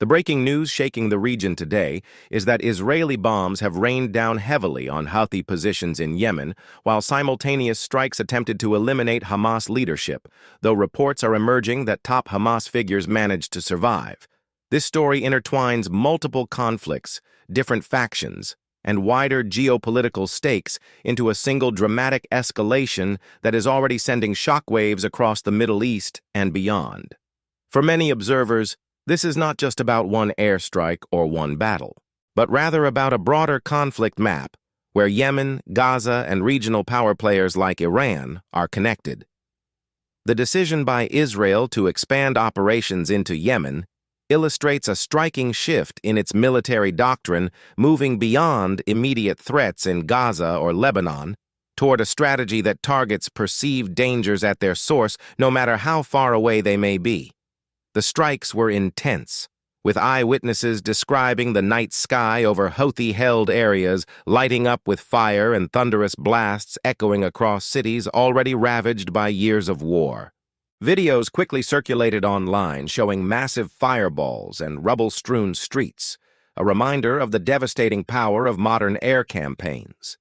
The breaking news shaking the region today is that Israeli bombs have rained down heavily on Houthi positions in Yemen, while simultaneous strikes attempted to eliminate Hamas leadership, though reports are emerging that top Hamas figures managed to survive. This story intertwines multiple conflicts, different factions, and wider geopolitical stakes into a single dramatic escalation that is already sending shockwaves across the Middle East and beyond. For many observers, this is not just about one airstrike or one battle, but rather about a broader conflict map where Yemen, Gaza, and regional power players like Iran are connected. The decision by Israel to expand operations into Yemen illustrates a striking shift in its military doctrine, moving beyond immediate threats in Gaza or Lebanon toward a strategy that targets perceived dangers at their source, no matter how far away they may be. The strikes were intense, with eyewitnesses describing the night sky over Houthi-held areas lighting up with fire and thunderous blasts echoing across cities already ravaged by years of war. Videos quickly circulated online showing massive fireballs and rubble-strewn streets, a reminder of the devastating power of modern air campaigns.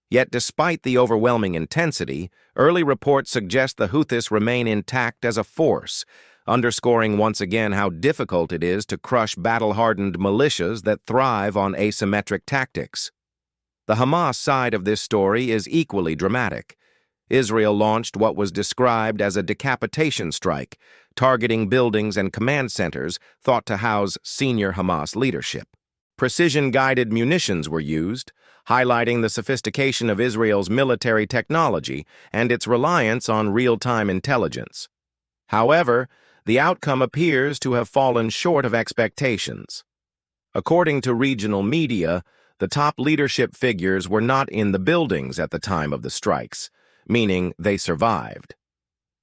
Yet despite the overwhelming intensity, early reports suggest the Houthis remain intact as a force, underscoring once again how difficult it is to crush battle-hardened militias that thrive on asymmetric tactics. The Hamas side of this story is equally dramatic. Israel launched what was described as a decapitation strike, targeting buildings and command centers thought to house senior Hamas leadership. Precision-guided munitions were used, highlighting the sophistication of Israel's military technology and its reliance on real-time intelligence. However, the outcome appears to have fallen short of expectations. According to regional media, the top leadership figures were not in the buildings at the time of the strikes, meaning they survived.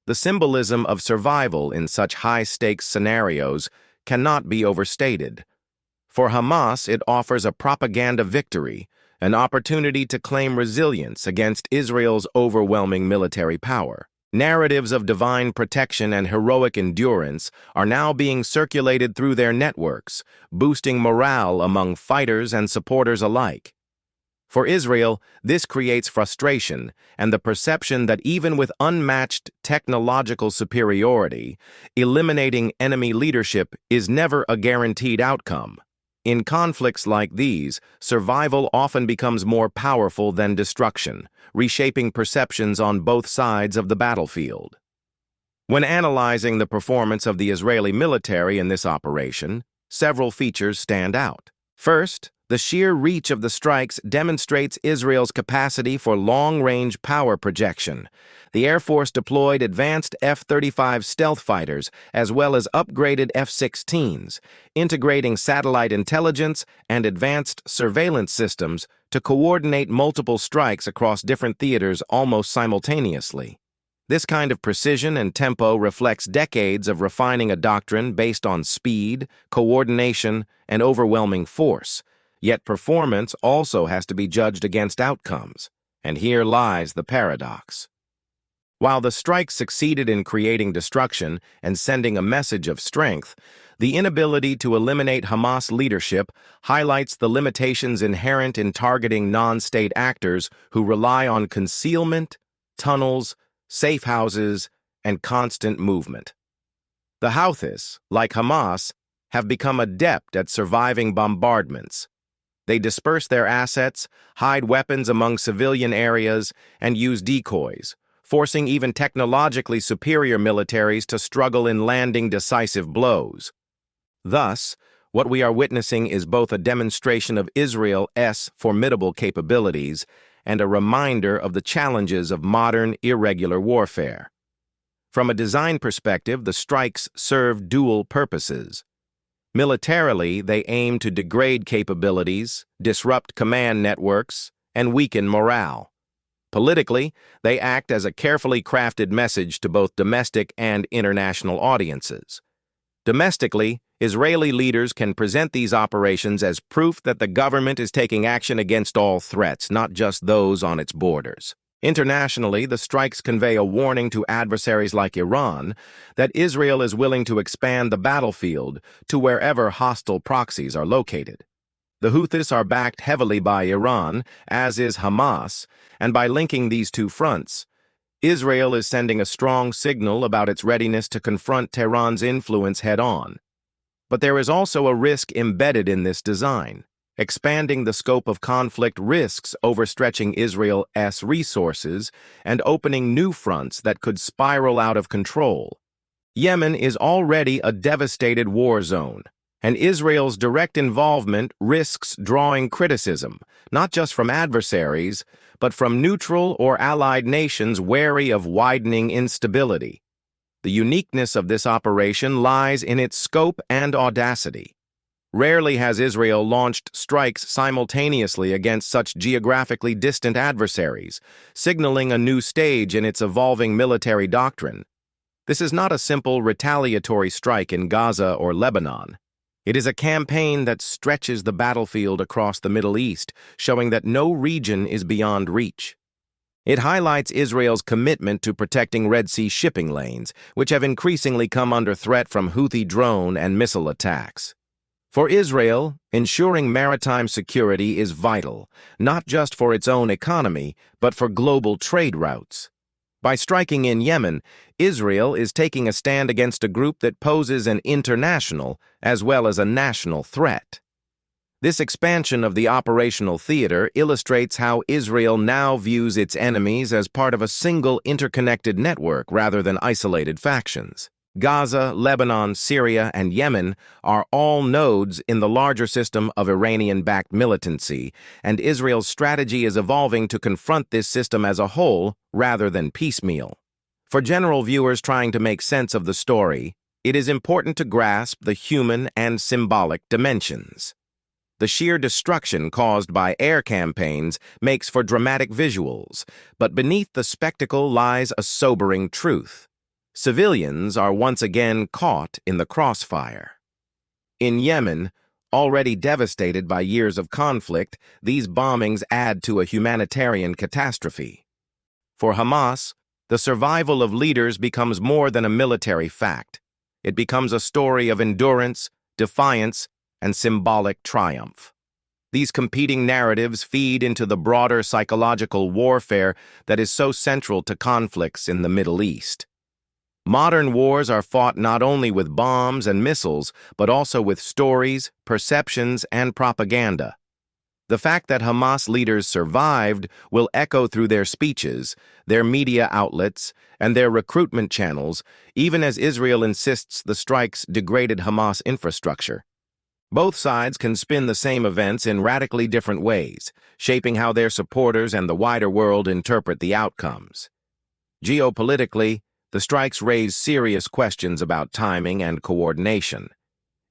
The symbolism of survival in such high-stakes scenarios cannot be overstated. For Hamas, it offers a propaganda victory, an opportunity to claim resilience against Israel's overwhelming military power. Narratives of divine protection and heroic endurance are now being circulated through their networks, boosting morale among fighters and supporters alike. For Israel, this creates frustration and the perception that even with unmatched technological superiority, eliminating enemy leadership is never a guaranteed outcome. In conflicts like these, survival often becomes more powerful than destruction, reshaping perceptions on both sides of the battlefield. When analyzing the performance of the Israeli military in this operation, several features stand out. First, the sheer reach of the strikes demonstrates Israel's capacity for long-range power projection. The Air Force deployed advanced F-35 stealth fighters as well as upgraded F-16s, integrating satellite intelligence and advanced surveillance systems to coordinate multiple strikes across different theaters almost simultaneously. This kind of precision and tempo reflects decades of refining a doctrine based on speed, coordination, and overwhelming force. Yet performance also has to be judged against outcomes, and here lies the paradox. While the strikes succeeded in creating destruction and sending a message of strength, the inability to eliminate Hamas leadership highlights the limitations inherent in targeting non-state actors who rely on concealment, tunnels, safe houses, and constant movement. The Houthis, like Hamas, have become adept at surviving bombardments. They disperse their assets, hide weapons among civilian areas, and use decoys, forcing even technologically superior militaries to struggle in landing decisive blows. Thus, what we are witnessing is both a demonstration of Israel's formidable capabilities and a reminder of the challenges of modern, irregular warfare. From a design perspective, the strikes serve dual purposes. Militarily, they aim to degrade capabilities, disrupt command networks, and weaken morale. Politically, they act as a carefully crafted message to both domestic and international audiences. Domestically, Israeli leaders can present these operations as proof that the government is taking action against all threats, not just those on its borders. Internationally, the strikes convey a warning to adversaries like Iran that Israel is willing to expand the battlefield to wherever hostile proxies are located. The Houthis are backed heavily by Iran, as is Hamas, and by linking these two fronts, Israel is sending a strong signal about its readiness to confront Tehran's influence head-on. But there is also a risk embedded in this design. Expanding the scope of conflict risks overstretching Israel's resources and opening new fronts that could spiral out of control. Yemen is already a devastated war zone, and Israel's direct involvement risks drawing criticism, not just from adversaries, but from neutral or allied nations wary of widening instability. The uniqueness of this operation lies in its scope and audacity. Rarely has Israel launched strikes simultaneously against such geographically distant adversaries, signaling a new stage in its evolving military doctrine. This is not a simple retaliatory strike in Gaza or Lebanon. It is a campaign that stretches the battlefield across the Middle East, showing that no region is beyond reach. It highlights Israel's commitment to protecting Red Sea shipping lanes, which have increasingly come under threat from Houthi drone and missile attacks. For Israel, ensuring maritime security is vital, not just for its own economy, but for global trade routes. By striking in Yemen, Israel is taking a stand against a group that poses an international as well as a national threat. This expansion of the operational theater illustrates how Israel now views its enemies as part of a single interconnected network rather than isolated factions. Gaza, Lebanon, Syria, and Yemen are all nodes in the larger system of Iranian-backed militancy, and Israel's strategy is evolving to confront this system as a whole rather than piecemeal. For general viewers trying to make sense of the story, it is important to grasp the human and symbolic dimensions. The sheer destruction caused by air campaigns makes for dramatic visuals, but beneath the spectacle lies a sobering truth. Civilians are once again caught in the crossfire. In Yemen, already devastated by years of conflict, these bombings add to a humanitarian catastrophe. For Hamas, the survival of leaders becomes more than a military fact. It becomes a story of endurance, defiance, and symbolic triumph. These competing narratives feed into the broader psychological warfare that is so central to conflicts in the Middle East. Modern wars are fought not only with bombs and missiles, but also with stories, perceptions, and propaganda. The fact that Hamas leaders survived will echo through their speeches, their media outlets, and their recruitment channels, even as Israel insists the strikes degraded Hamas infrastructure. Both sides can spin the same events in radically different ways, shaping how their supporters and the wider world interpret the outcomes. Geopolitically, the strikes raise serious questions about timing and coordination.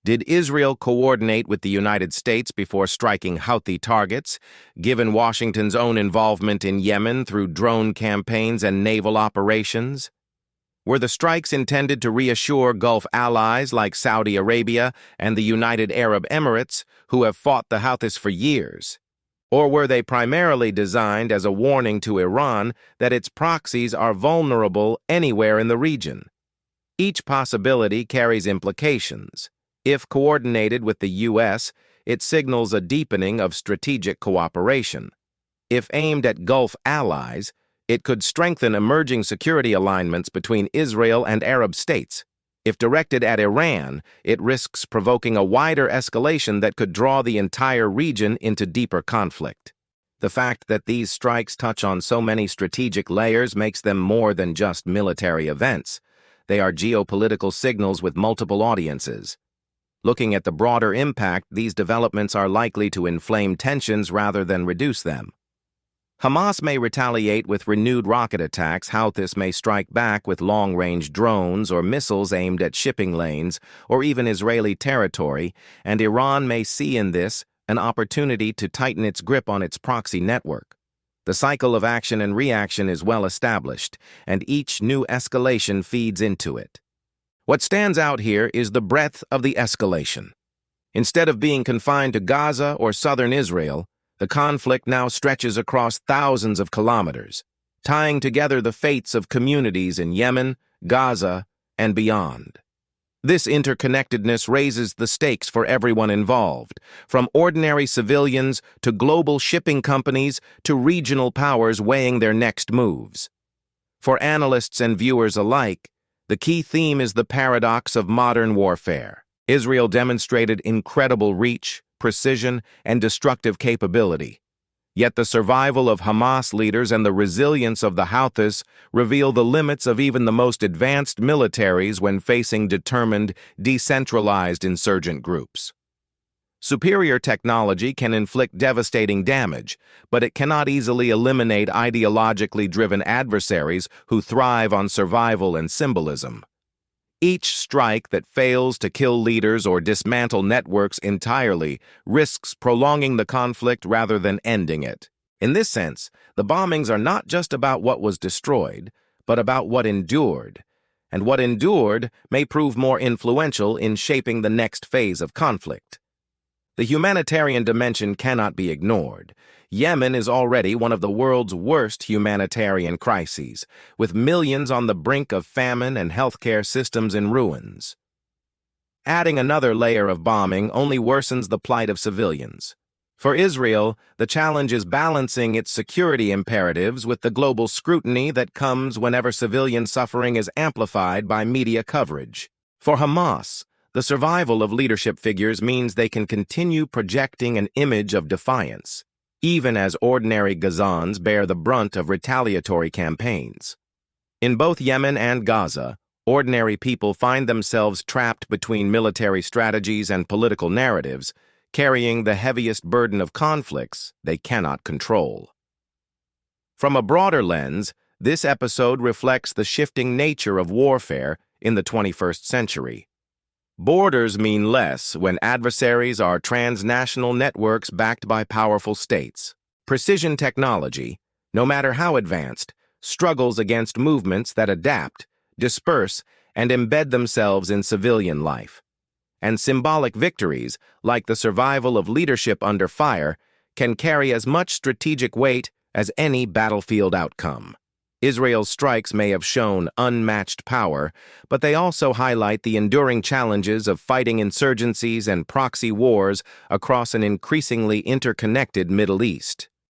Did Israel coordinate with the United States before striking Houthi targets, given Washington's own involvement in Yemen through drone campaigns and naval operations? Were the strikes intended to reassure Gulf allies like Saudi Arabia and the United Arab Emirates, who have fought the Houthis for years? Or were they primarily designed as a warning to Iran that its proxies are vulnerable anywhere in the region? Each possibility carries implications. If coordinated with the U.S., it signals a deepening of strategic cooperation. If aimed at Gulf allies, it could strengthen emerging security alignments between Israel and Arab states. If directed at Iran, it risks provoking a wider escalation that could draw the entire region into deeper conflict. The fact that these strikes touch on so many strategic layers makes them more than just military events. They are geopolitical signals with multiple audiences. Looking at the broader impact, these developments are likely to inflame tensions rather than reduce them. Hamas may retaliate with renewed rocket attacks, Houthis may strike back with long-range drones or missiles aimed at shipping lanes or even Israeli territory, and Iran may see in this an opportunity to tighten its grip on its proxy network. The cycle of action and reaction is well established, and each new escalation feeds into it. What stands out here is the breadth of the escalation. Instead of being confined to Gaza or southern Israel, the conflict now stretches across thousands of kilometers. tying together the fates of communities in Yemen, Gaza, and beyond. This interconnectedness raises the stakes for everyone involved, from ordinary civilians to global shipping companies to regional powers weighing their next moves. For analysts and viewers alike, the key theme is the paradox of modern warfare. Israel demonstrated incredible reach, precision, and destructive capability. Yet the survival of Hamas leaders and the resilience of the Houthis reveal the limits of even the most advanced militaries when facing determined, decentralized insurgent groups. Superior technology can inflict devastating damage, but it cannot easily eliminate ideologically driven adversaries who thrive on survival and symbolism. Each strike that fails to kill leaders or dismantle networks entirely risks prolonging the conflict rather than ending it. In this sense, the bombings are not just about what was destroyed, but about what endured. And what endured may prove more influential in shaping the next phase of conflict. The humanitarian dimension cannot be ignored. Yemen is already one of the world's worst humanitarian crises, with millions on the brink of famine and healthcare systems in ruins. Adding another layer of bombing only worsens the plight of civilians. For Israel, the challenge is balancing its security imperatives with the global scrutiny that comes whenever civilian suffering is amplified by media coverage. For Hamas, the survival of leadership figures means they can continue projecting an image of defiance, even as ordinary Gazans bear the brunt of retaliatory campaigns. In both Yemen and Gaza, ordinary people find themselves trapped between military strategies and political narratives, carrying the heaviest burden of conflicts they cannot control. From a broader lens, this episode reflects the shifting nature of warfare in the 21st century. Borders mean less when adversaries are transnational networks backed by powerful states. Precision technology, no matter how advanced, struggles against movements that adapt, disperse, and embed themselves in civilian life. And symbolic victories, like the survival of leadership under fire, can carry as much strategic weight as any battlefield outcome. Israel's strikes may have shown unmatched power, but they also highlight the enduring challenges of fighting insurgencies and proxy wars across an increasingly interconnected Middle East.